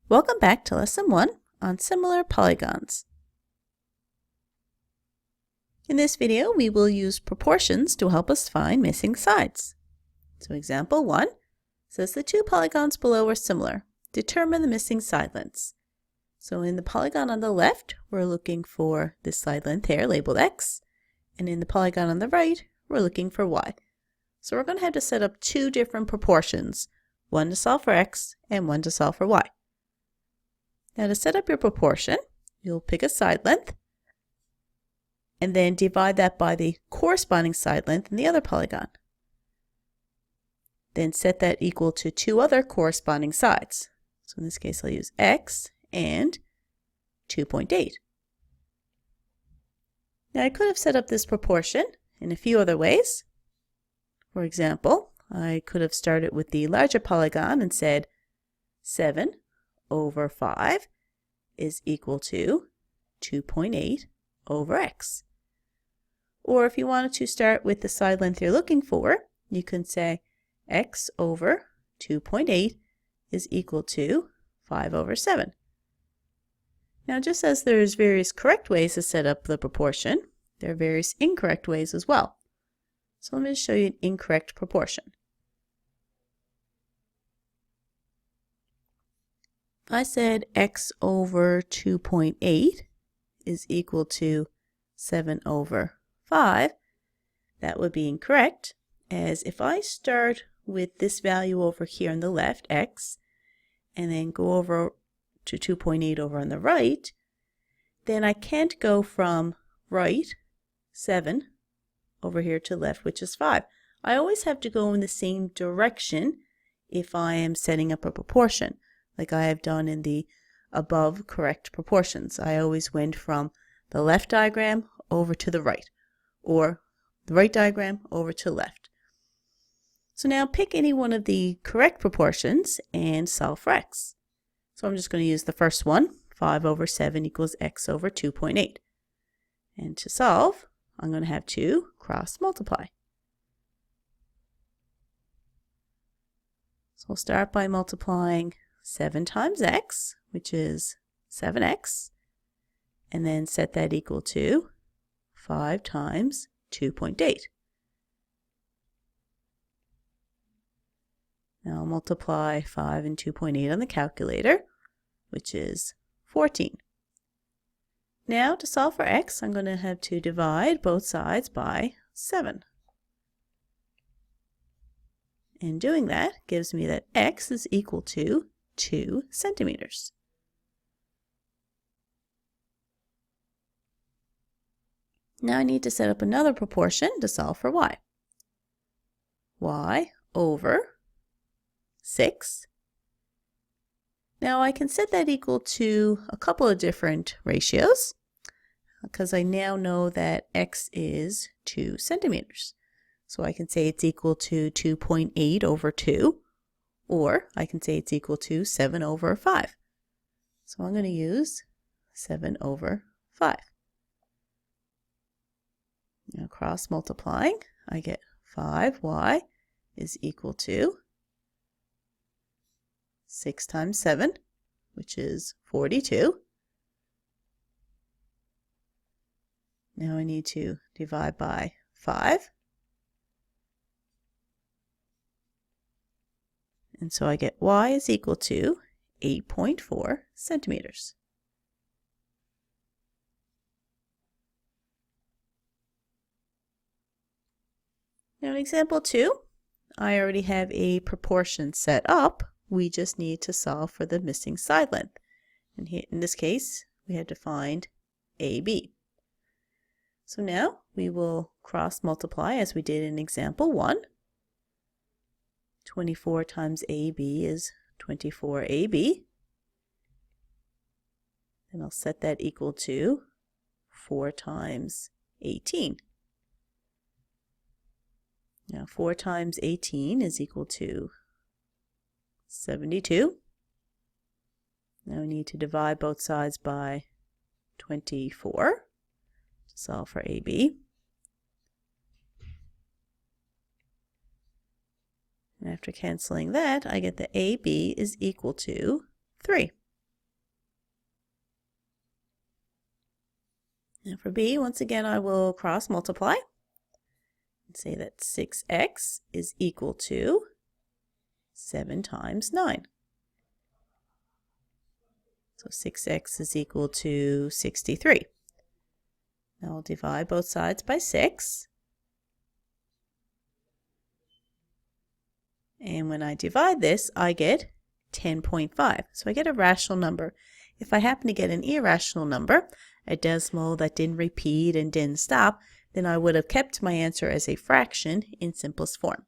Welcome back to Lesson 1 on similar polygons. In this video, we will use proportions to help us find missing sides. So example 1 says the two polygons below are similar. Determine the missing side lengths. So in the polygon on the left, we're looking for this side length here labeled x, and in the polygon on the right, we're looking for y. So we're going to have to set up two different proportions, one to solve for x and one to solve for y. Now to set up your proportion, you'll pick a side length and then divide that by the corresponding side length in the other polygon. Then set that equal to two other corresponding sides. So in this case, I'll use x and 2.8. Now I could have set up this proportion in a few other ways. For example, I could have started with the larger polygon and said 7 over 5 is equal to 2.8 over x. Or if you wanted to start with the side length you're looking for, you can say x over 2.8 is equal to 5 over 7. Now just as there's various correct ways to set up the proportion, there are various incorrect ways as well. So let me just show you an incorrect proportion. If I said x over 2.8 is equal to 7 over 5, that would be incorrect, as if I start with this value over here on the left, x, and then go over to 2.8 over on the right, then I can't go from right, 7, over here to left, which is 5. I always have to go in the same direction if I am setting up a proportion, like I have done in the above correct proportions. I always went from the left diagram over to the right, or the right diagram over to left. So now pick any one of the correct proportions and solve for x. So I'm just going to use the first one, 5 over 7 equals x over 2.8. And to solve, I'm going to have to cross multiply. So we'll start by multiplying 7 times x, which is 7x, and then set that equal to 5 times 2.8. Now I'll multiply 5 and 2.8 on the calculator, which is 14. Now to solve for x, I'm going to have to divide both sides by 7. And doing that gives me that x is equal to 2 centimeters. Now I need to set up another proportion to solve for y. Y over 6. Now I can set that equal to a couple of different ratios because I now know that x is 2 centimeters. So I can say it's equal to 2.8 over 2, or I can say it's equal to 7 over 5. So I'm going to use 7 over 5. Now cross multiplying, I get 5y is equal to 6 times 7, which is 42. Now I need to divide by 5. And so I get y is equal to 8.4 centimeters. Now in example 2, I already have a proportion set up. We just need to solve for the missing side length. And here, in this case, we had to find AB. So now we will cross multiply as we did in example 1. 24 times AB is 24AB. Then I'll set that equal to 4 times 18. Now 4 times 18 is equal to 72. Now we need to divide both sides by 24 to solve for AB. And after canceling that, I get that AB is equal to 3. Now for b, once again, I will cross multiply and say that 6x is equal to 7 times 9. So 6x is equal to 63. Now I'll divide both sides by 6. And when I divide this, I get 10.5. So I get a rational number. If I happen to get an irrational number, a decimal that didn't repeat and didn't stop, then I would have kept my answer as a fraction in simplest form.